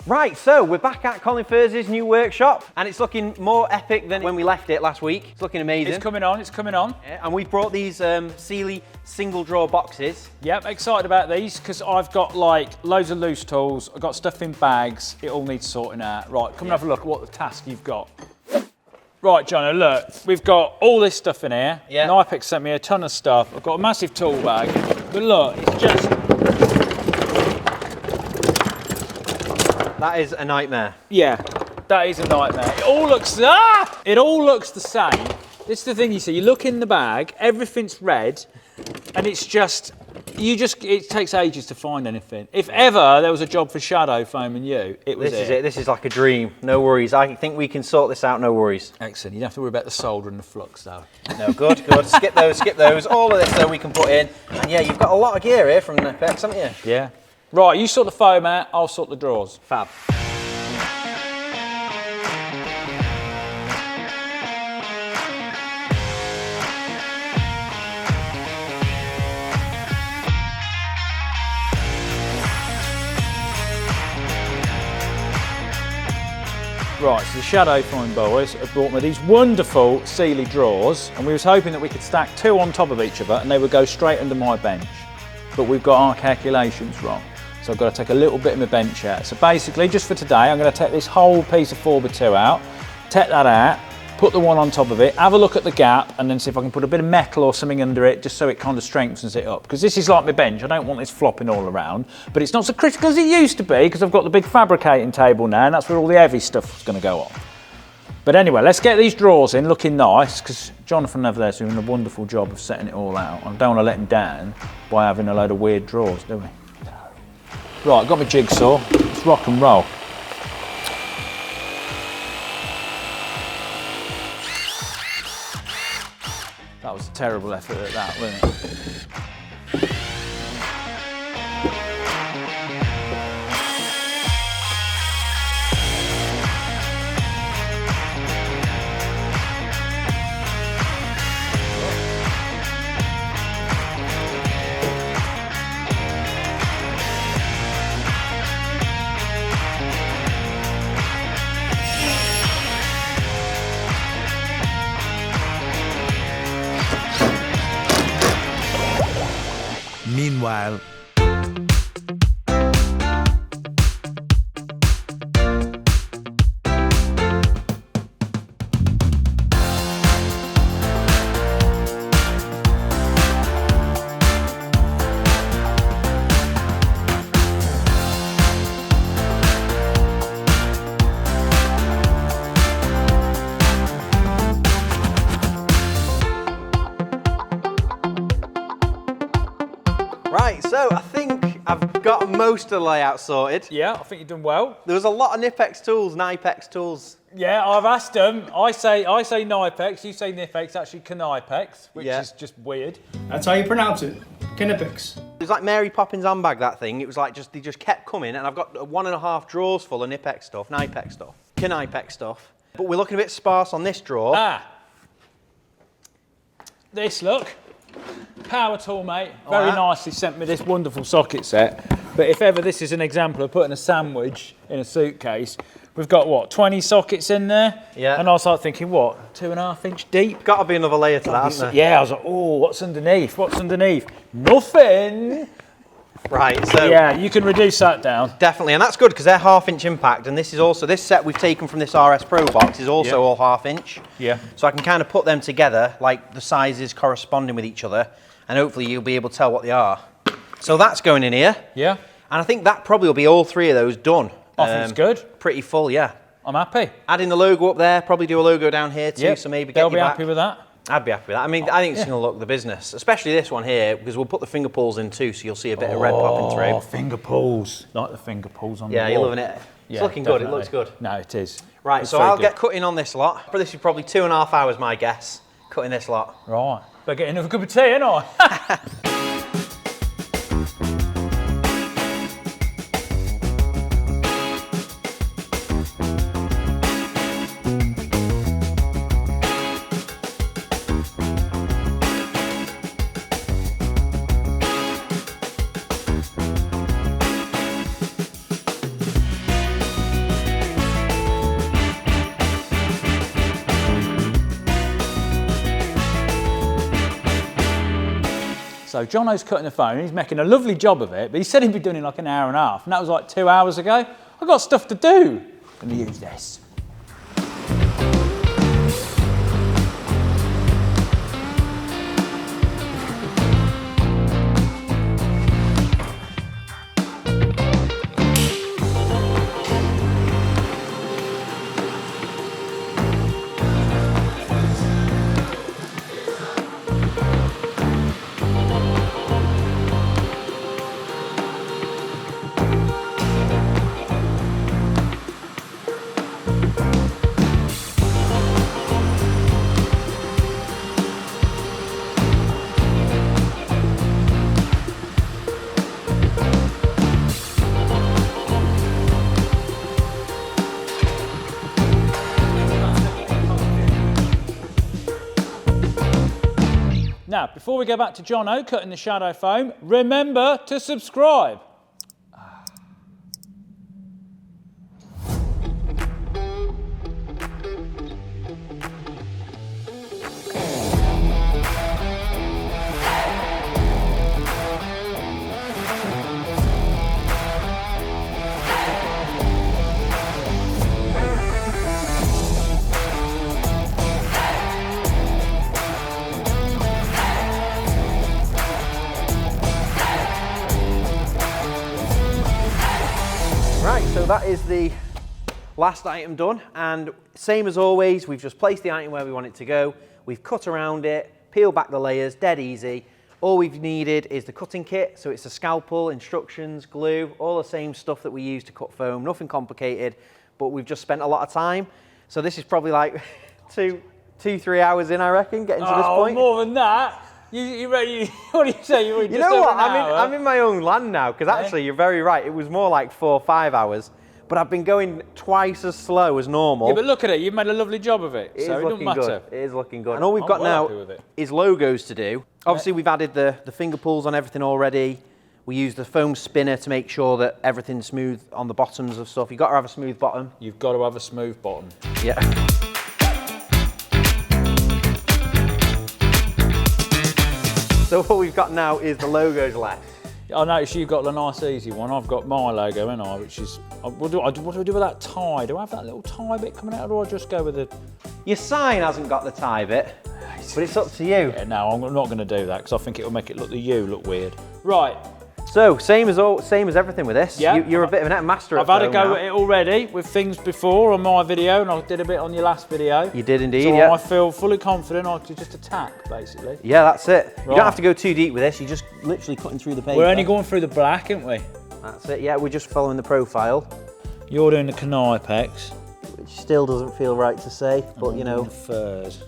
Right, so we're back at Colin Furze's new workshop, and it's looking more epic than when we left it last week. It's looking amazing. It's coming on, it's coming on. Yeah, and we've brought these Sealey single drawer boxes. Yep, excited about these because I've got like loads of loose tools, I've got stuff in bags, it all needs sorting out. Right, come and have a look at what the task you've got. Right, Jona, look, we've got all this stuff in here. Yeah. Knipex sent me a ton of stuff. I've got a massive tool bag, but look, it's just... That is a nightmare. Yeah, that is a nightmare. It all looks, It all looks the same. This is the thing you see, you look in the bag, everything's red, and it's just, it takes ages to find anything. If ever there was a job for shadow foaming you, it was This is it, this is like a dream. No worries, I think we can sort this out, no worries. Excellent, you don't have to worry about the solder and the flux though. No, good, good. Skip those. All of this though we can put in. And yeah, you've got a lot of gear here from Knipex, haven't you? Yeah. Right, you sort the foam out, I'll sort the drawers. Fab. Right, so the Shadow Fine boys have brought me these wonderful Sealey drawers, and we was hoping that we could stack 2 on top of each other and they would go straight under my bench. But we've got our calculations wrong. So I've got to take a little bit of my bench out. So basically, just for today, I'm going to take this whole piece of 4x2 out, take that out, put the one on top of it, have a look at the gap, and then see if I can put a bit of metal or something under it, just so it kind of strengthens it up. Because this is like my bench, I don't want this flopping all around, but it's not so critical as it used to be, because I've got the big fabricating table now, and that's where all the heavy stuff is going to go on. But anyway, let's get these drawers in, looking nice, because Jonathan over there's doing a wonderful job of setting it all out. I don't want to let him down by having a load of weird drawers, do we? Right, I've got my jigsaw, let's rock and roll. That was a terrible effort at that, wasn't it? Meanwhile, Right, so I think I've got most of the layout sorted. Yeah, I think you've done well. There was a lot of Knipex tools. Yeah, I've asked them. I say Knipex, you say Knipex, actually Knipex, which is just weird. That's how you pronounce it. Knipex. It was like Mary Poppins handbag, that thing. It was like they just kept coming, and I've got 1.5 drawers full of Knipex stuff, Knipex stuff. But we're looking a bit sparse on this drawer. Ah. This, look. Power tool, mate. Very nicely sent me this wonderful socket set. But if ever this is an example of putting a sandwich in a suitcase, we've got what, 20 sockets in there? Yeah. And I was like thinking, what, 2.5 inch deep? Got to be another layer to that, hasn't there? Yeah, I was like, oh, what's underneath? What's underneath? Nothing. Right, so yeah, you can reduce that down. Definitely, and that's good because they're 1/2 inch impact, and this is also, this set we've taken from this RS Pro box is also all 1/2 inch. Yeah. So I can kind of put them together, like the sizes corresponding with each other, and hopefully you'll be able to tell what they are. So that's going in here. Yeah. And I think that probably will be all 3 of those done. I think it's good. Pretty full, yeah. I'm happy. Adding the logo up there, probably do a logo down here too, so maybe they'll be happy with that. I'd be happy with that. I mean, I think it's going to look the business, especially this one here, because we'll put the finger pulls in too, so you'll see a bit of red popping through. Oh, finger pulls. Like the finger pulls on the wall. Yeah, you're loving it. It's looking good, it looks good. No, it is. Right, It's so very I'll good. get cutting on this lot. This is probably 2.5 hours, my guess, cutting this lot. Right. Better get another cup of tea, ain't I? So Jono's cutting the phone, he's making a lovely job of it, but he said he'd be doing it in like an hour and a half, and that was like 2 hours ago. I've got stuff to do. I'm gonna use this. Now, before we go back to Jono cutting the shadow foam, remember to subscribe. Right, so that is the last item done, and same as always, we've just placed the item where we want it to go. We've cut around it, peeled back the layers, dead easy. All we've needed is the cutting kit, so it's a scalpel, instructions, glue, all the same stuff that we use to cut foam, nothing complicated, but we've just spent a lot of time. So this is probably like 3 hours in, I reckon, getting to this point. More than that. You ready? What do you say? You know what? I'm in my own land now, because actually you're very right. It was more like 4 or 5 hours, but I've been going twice as slow as normal. Yeah, but look at it. You've made a lovely job of it. It So is it doesn't looking matter. good. It is looking good. And all we've got now is logos to do. Obviously, we've added the finger pulls on everything already. We use the foam spinner to make sure that everything's smooth on the bottoms of stuff. You've got to have a smooth bottom. You've got to have a smooth bottom. Yeah. So what we've got now is the logos left. I noticed you've got the nice easy one. I've got my logo, haven't I? Which is, what do I do with that tie? Do I have that little tie bit coming out, or do I just go with the... Your sign hasn't got the tie bit, but it's up to you. Yeah, no, I'm not going to do that, because I think it'll make it look weird. Right. So, same as everything with this. Yeah. You're a bit of a master I've at had a foam go now. at it already with things before on my video, and I did a bit on your last video. You did indeed, so yeah. I feel fully confident I could just attack, basically. Yeah, that's it. You Right. don't have to go too deep with this. You're just literally cutting through the paper. We're only going through the black, aren't we? That's it, yeah. We're just following the profile. You're doing the Knipex. Which still doesn't feel right to say, but you know. Furze,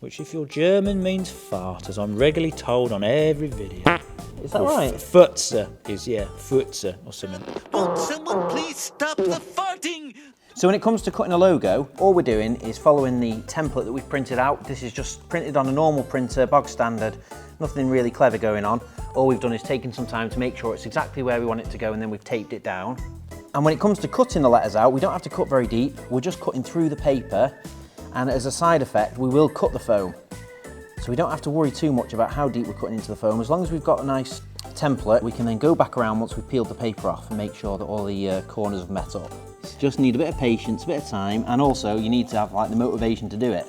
which if you're German means fart, as I'm regularly told on every video. Is that right? Furze is, yeah, Furze or something. Won't someone please stop the farting? So when it comes to cutting a logo, all we're doing is following the template that we've printed out. This is just printed on a normal printer, bog standard, nothing really clever going on. All we've done is taken some time to make sure it's exactly where we want it to go, and then we've taped it down. And when it comes to cutting the letters out, we don't have to cut very deep. We're just cutting through the paper, and as a side effect, we will cut the foam. So we don't have to worry too much about how deep we're cutting into the foam. As long as we've got a nice template, we can then go back around once we've peeled the paper off and make sure that all the corners have met up. Just need a bit of patience, a bit of time, and also you need to have like the motivation to do it.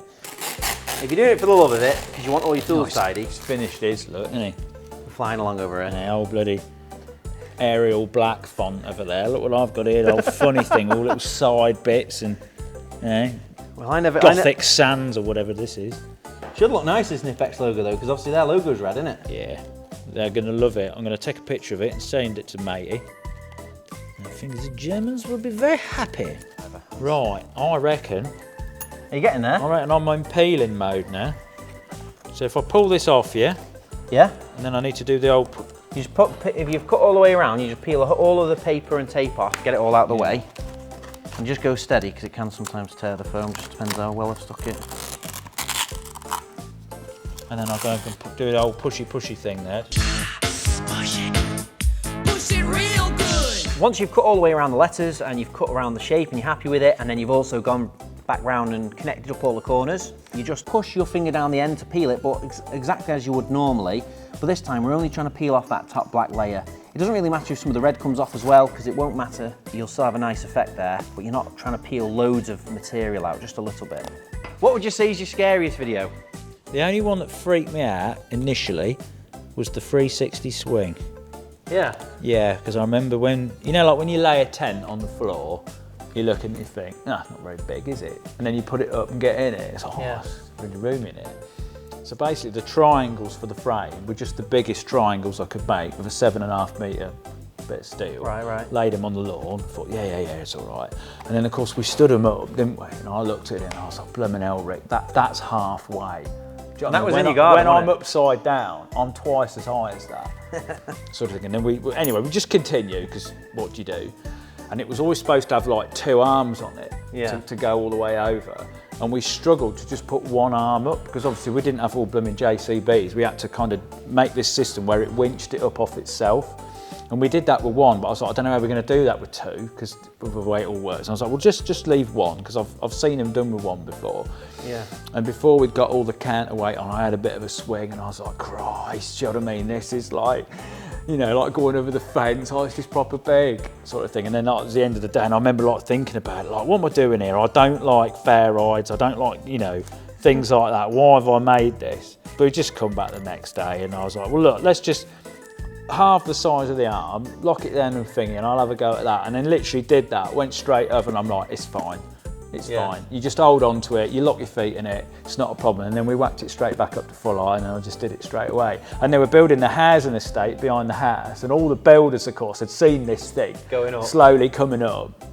If you're doing it for the love of it, because you want all your tools tidy, He's finished his, look, isn't he? flying along over it. Yeah, old bloody Arial black font over there. Look what I've got here, the old funny thing, all little side bits and, Well, I never. Gothic Sands or whatever this is. Should look nice, this Knipex logo though, because obviously their logo's red, isn't it? Yeah, they're going to love it. I'm going to take a picture of it and send it to matey. And I think the Germans will be very happy. Right, I reckon Are you getting there? I'm in peeling mode now. So if I pull this off, yeah, Yeah. and then I need to do the old... You just put, if you've cut all the way around, you just peel all of the paper and tape off, get it all out the way, and just go steady because it can sometimes tear the foam. Just depends how well I've stuck it. And then I'll go and do the old pushy thing there. Push it real good. Once you've cut all the way around the letters and you've cut around the shape and you're happy with it, and then you've also gone back round and connected up all the corners. You just push your finger down the end to peel it, but exactly as you would normally. But this time we're only trying to peel off that top black layer. It doesn't really matter if some of the red comes off as well, because it won't matter. You'll still have a nice effect there, but you're not trying to peel loads of material out, just a little bit. What would you say is your scariest video? The only one that freaked me out initially was the 360 swing. Yeah. Yeah, because I remember when, you know, like when you lay a tent on the floor, you look and you think, nah, it's not very big, is it? And then you put it up and get in it, it's like, oh, there's really room in it. So basically the triangles for the frame were just the biggest triangles I could make with a 7.5 metre bit of steel. Right. Laid them on the lawn, thought, yeah, it's all right. And then of course we stood them up, didn't we? And I looked at it and I was like, blimmin' hell, Rick, that's halfway. Do you know that was when in your garden, when I'm wasn't it? upside down, I'm twice as high as that. Sort of thing. And then anyway, we just continue, because what do you do? And it was always supposed to have like 2 arms on it to go all the way over. And we struggled to just put 1 arm up, because obviously we didn't have all blooming JCBs. We had to kind of make this system where it winched it up off itself. And we did that with 1, but I was like, I don't know how we're going to do that with 2, because of the way it all works. And I was like, well, just leave 1, because I've seen them done with 1 before. Yeah. And before we'd got all the counterweight on, I had a bit of a swing, and I was like, Christ, do you know what I mean? This is like, you know, like going over the fence, oh, it's just proper big, sort of thing. And then like, at the end of the day, and I remember like thinking about it, like, what am I doing here? I don't like fair rides, I don't like, you know, things like that. Why have I made this? But we just come back the next day, and I was like, well, look, let's just half the size of the arm, lock it down and thingy, and I'll have a go at that. And then literally did that, went straight up, and I'm like, it's fine. It's fine. You just hold on to it, you lock your feet in it, it's not a problem. And then we whacked it straight back up to full height, and I just did it straight away. And they were building the housing estate behind the house, and all the builders, of course, had seen this thing going up, slowly coming up.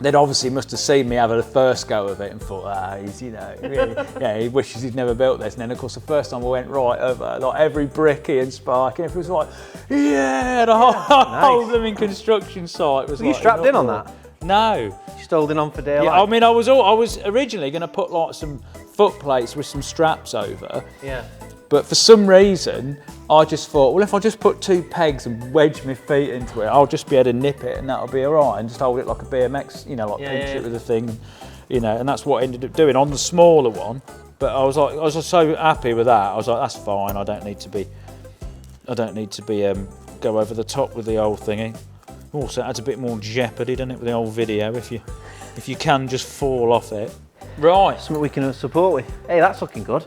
They'd obviously must have seen me have the first go of it and thought, he's, you know, really, yeah, he wishes he'd never built this. And then, of course, the first time I went right over, like every bricky and spark, and it was like, yeah, the whole blooming construction site was Were like, you strapped in on that? No. Just holding on for dear life? Yeah, I mean, I was originally going to put like some foot plates with some straps over. Yeah. But for some reason, I just thought, well, if I just put 2 pegs and wedge my feet into it, I'll just be able to nip it and that'll be all right. And just hold it like a BMX, you know, like pinch it with a thing, you know, and that's what I ended up doing on the smaller one. But I was just so happy with that. I was like, that's fine. I don't need to be go over the top with the old thingy. Also, it adds a bit more jeopardy, doesn't it, with the old video, if you can just fall off it. Right. Something we can support with. Hey, that's looking good.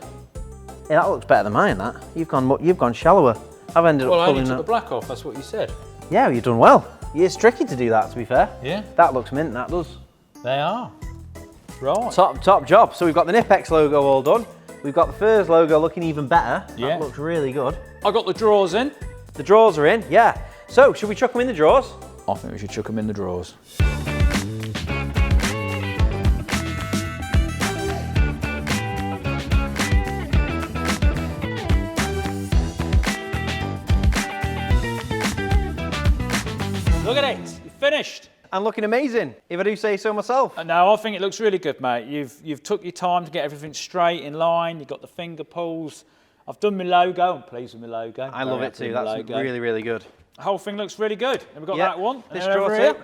Hey, that looks better than mine, that. You've gone shallower. I've ended up Well, I pulling only took that. the black off, that's what you said. Yeah, you've done well. It's tricky to do that, to be fair. Yeah. That looks mint, that does. They are. Right. Top job. So we've got the Knipex logo all done. We've got the Furze logo looking even better. Yeah. That looks really good. I got the drawers in. The drawers are in, yeah. So, should we chuck them in the drawers? I think we should chuck them in the drawers. Look at it, you're finished. And looking amazing, if I do say so myself. No, I think it looks really good, mate. You've took your time to get everything straight in line. You've got the finger pulls. I've done my logo. I'm pleased with my logo. I love it too. That's really, really good. The whole thing looks really good. And we've got that one. This and drawer over here, too.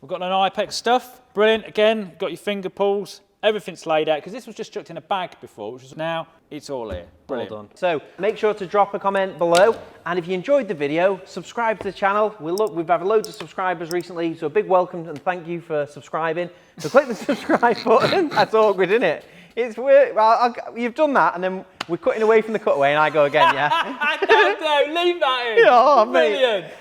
we've got an Knipex stuff. Brilliant. Again, got your finger pulls. Everything's laid out, because this was just chucked in a bag before, which is now, it's all here. Brilliant. Well done. So make sure to drop a comment below, and if you enjoyed the video, subscribe to the channel. We've had loads of subscribers recently, so a big welcome and thank you for subscribing. So click the subscribe button. That's awkward, isn't it? It's weird. Well, you've done that, and then we're cutting away from the cutaway, and I go again, yeah? No, leave that in. Oh, brilliant. Mate.